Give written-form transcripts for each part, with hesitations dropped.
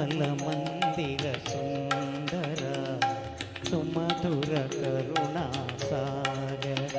తిరుమల మందిర సుందర సుమధుర కరుణా సాగర.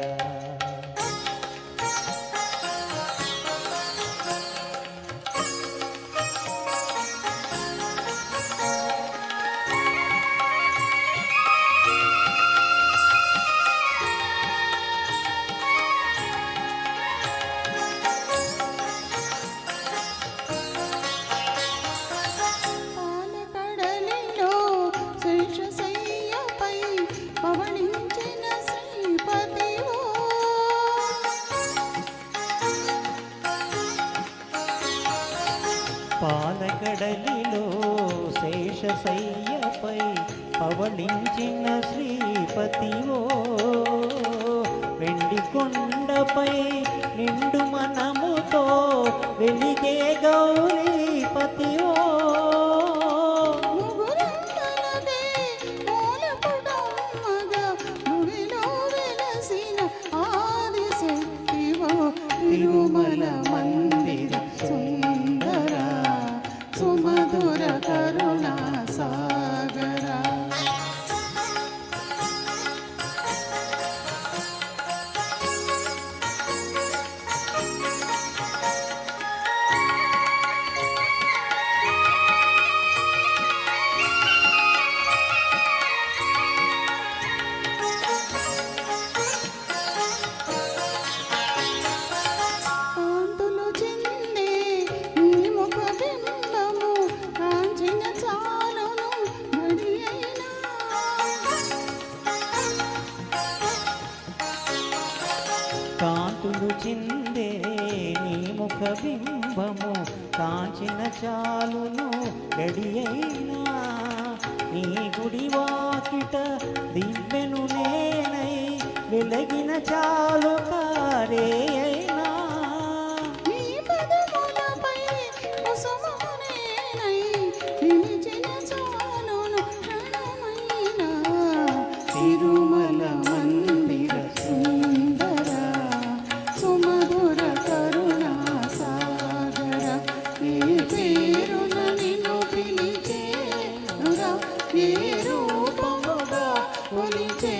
పాలకడలిలో శేషశయ్యపై పవళించిన శ్రీపతివో, వెండి కొండపై నిండు మనముతో వెలిగే గౌరీపతివో. తిరుమల మందిర సుందర సుమధుర కరుణా సాగర. కాంతులు చిందే నీ ముఖ బింబము కాంచిన చాలును గడియైనా, నీ గుడి వాకిట దివ్వెను నేనై వెలగిన చాలు కారే అయినా. తిరుమల మందిర సుందర సుమధుర కరుణా సాగర. ఏ పేరున నిన్ను పిలిచేనురా, ఏ రూపముగా కొలిచే